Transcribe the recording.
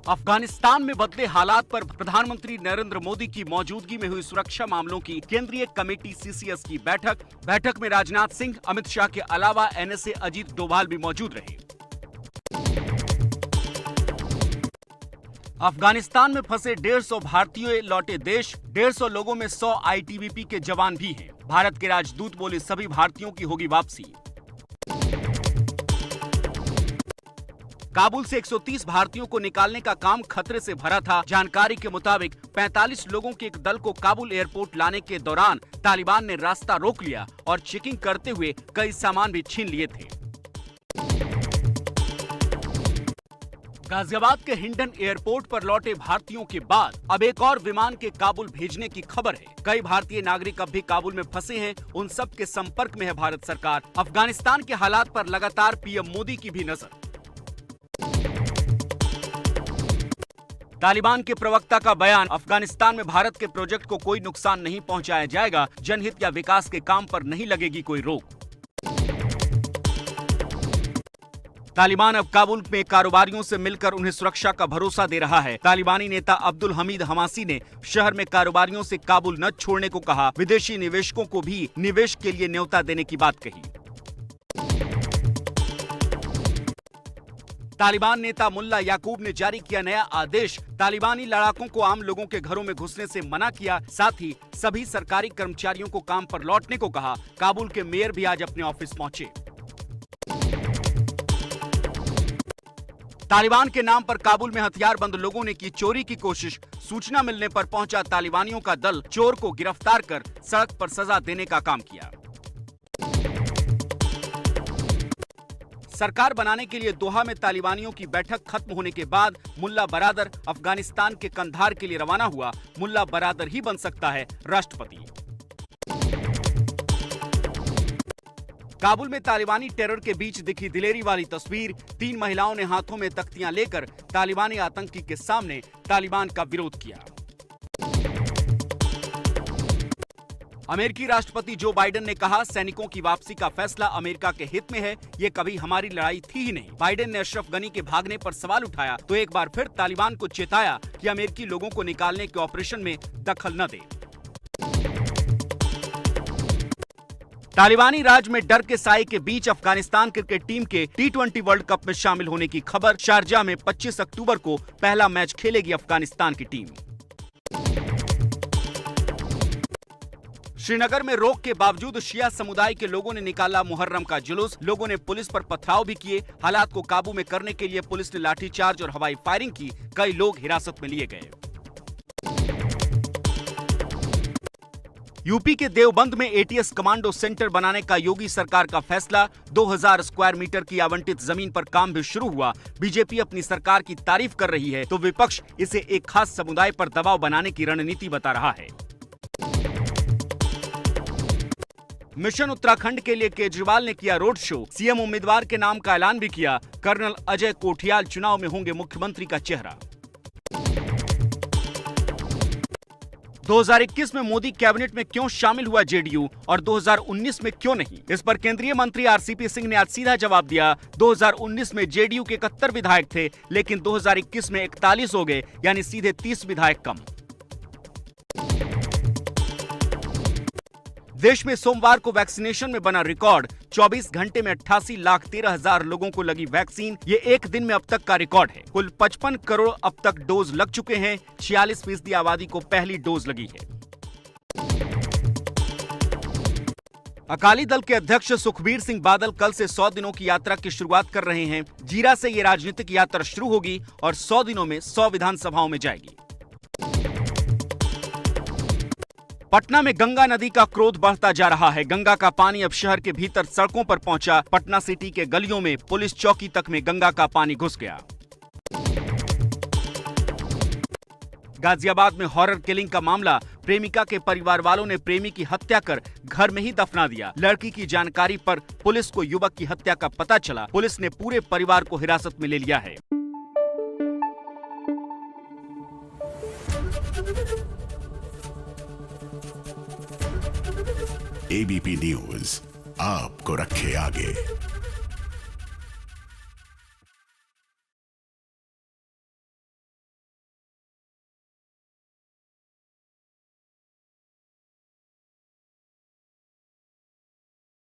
अफगानिस्तान में बदले हालात पर प्रधानमंत्री नरेंद्र मोदी की मौजूदगी में हुई सुरक्षा मामलों की केंद्रीय कमेटी सीसीएस की बैठक में राजनाथ सिंह, अमित शाह के अलावा एनएसए अजीत डोभाल भी मौजूद रहे। अफगानिस्तान में फंसे 150 भारतीय लौटे देश, 150 लोगों में 100 आईटीबीपी के जवान भी हैं। भारत के राजदूत बोले सभी भारतीयों की होगी वापसी। काबुल से 130 भारतीयों को निकालने का काम खतरे से भरा था। जानकारी के मुताबिक 45 लोगों के एक दल को काबुल एयरपोर्ट लाने के दौरान तालिबान ने रास्ता रोक लिया और चेकिंग करते हुए कई सामान भी छीन लिए थे। गाजियाबाद के हिंडन एयरपोर्ट पर लौटे भारतीयों के बाद अब एक और विमान के काबुल भेजने की खबर है। कई भारतीय नागरिक अब भी काबुल में फंसे हैं। उन सब के संपर्क में है भारत सरकार। अफगानिस्तान के हालात पर लगातार पीएम मोदी की भी नजर। तालिबान के प्रवक्ता का बयान, अफगानिस्तान में भारत के प्रोजेक्ट को कोई नुकसान नहीं पहुंचाया जाएगा। जनहित या विकास के काम पर नहीं लगेगी कोई रोक। तालिबान अब काबुल में कारोबारियों से मिलकर उन्हें सुरक्षा का भरोसा दे रहा है। तालिबानी नेता अब्दुल हमीद हमासी ने शहर में कारोबारियों से काबुल न छोड़ने को कहा। विदेशी निवेशकों को भी निवेश के लिए न्योता देने की बात कही। तालिबान नेता मुल्ला याकूब ने जारी किया नया आदेश। तालिबानी लड़ाकों को आम लोगों के घरों में घुसने से मना किया। साथ ही सभी सरकारी कर्मचारियों को काम पर लौटने को कहा। काबुल के मेयर भी आज अपने ऑफिस पहुंचे। तालिबान के नाम पर काबुल में हथियारबंद लोगों ने की चोरी की कोशिश। सूचना मिलने पर पहुंचा तालिबानियों का दल चोर को गिरफ्तार कर सड़क पर सजा देने का काम किया। सरकार बनाने के लिए दोहा में तालिबानियों की बैठक खत्म होने के बाद मुल्ला बरादर अफगानिस्तान के कंधार के लिए रवाना हुआ। मुल्ला बरादर ही बन सकता है राष्ट्रपति। काबुल में तालिबानी टेरर के बीच दिखी दिलेरी वाली तस्वीर। 3 महिलाओं ने हाथों में तख्तियां लेकर तालिबानी आतंकी के सामने तालिबान का विरोध किया। अमेरिकी राष्ट्रपति जो बाइडेन ने कहा, सैनिकों की वापसी का फैसला अमेरिका के हित में है। ये कभी हमारी लड़ाई थी ही नहीं। बाइडेन ने अशरफ गनी के भागने पर सवाल उठाया तो एक बार फिर तालिबान को चेताया कि अमेरिकी लोगों को निकालने के ऑपरेशन में दखल न दे। तालिबानी राज में डर के साए के बीच अफगानिस्तान क्रिकेट टीम के T20 वर्ल्ड कप में शामिल होने की खबर। शारजाह में 25 अक्टूबर को पहला मैच खेलेगी अफगानिस्तान की टीम। श्रीनगर में रोक के बावजूद शिया समुदाय के लोगों ने निकाला मुहर्रम का जुलूस। लोगों ने पुलिस पर पथराव भी किए। हालात को काबू में करने के लिए पुलिस ने लाठीचार्ज और हवाई फायरिंग की। कई लोग हिरासत में लिए गए। यूपी के देवबंद में एटीएस कमांडो सेंटर बनाने का योगी सरकार का फैसला। 2000 स्क्वायर मीटर की आवंटित जमीन पर काम भी शुरू हुआ। बीजेपी अपनी सरकार की तारीफ कर रही है तो विपक्ष इसे एक खास समुदाय पर दबाव बनाने की रणनीति बता रहा है। मिशन उत्तराखंड के लिए केजरीवाल ने किया रोड शो। सीएम उम्मीदवार के नाम का ऐलान भी किया। कर्नल अजय कोठियाल चुनाव में होंगे मुख्यमंत्री का चेहरा। 2021 में मोदी कैबिनेट में क्यों शामिल हुआ जेडीयू और 2019 में क्यों नहीं? इस पर केंद्रीय मंत्री आरसीपी सिंह ने आज सीधा जवाब दिया। 2019 में जेडीयू के 71 विधायक थे, लेकिन 2021 में 41 हो गए, यानी सीधे 30 विधायक कम। देश में सोमवार को वैक्सीनेशन में बना रिकॉर्ड। 24 घंटे में 88,13,000 लोगों को लगी वैक्सीन। ये एक दिन में अब तक का रिकॉर्ड है। कुल 55 करोड़ अब तक डोज लग चुके हैं। 46% आबादी को पहली डोज लगी है। अकाली दल के अध्यक्ष सुखबीर सिंह बादल कल से 100 दिनों की यात्रा की शुरुआत कर रहे हैं। जीरा से ये राजनीतिक यात्रा शुरू होगी और 100 दिनों में 100 विधानसभाओं में जाएगी। पटना में गंगा नदी का क्रोध बढ़ता जा रहा है। गंगा का पानी अब शहर के भीतर सड़कों पर पहुंचा। पटना सिटी के गलियों में, पुलिस चौकी तक में गंगा का पानी घुस गया। गाजियाबाद में हॉरर किलिंग का मामला। प्रेमिका के परिवार वालों ने प्रेमी की हत्या कर घर में ही दफना दिया। लड़की की जानकारी पर पुलिस को युवक की हत्या का पता चला। पुलिस ने पूरे परिवार को हिरासत में ले लिया है। एबीपी न्यूज आपको रखे आगे।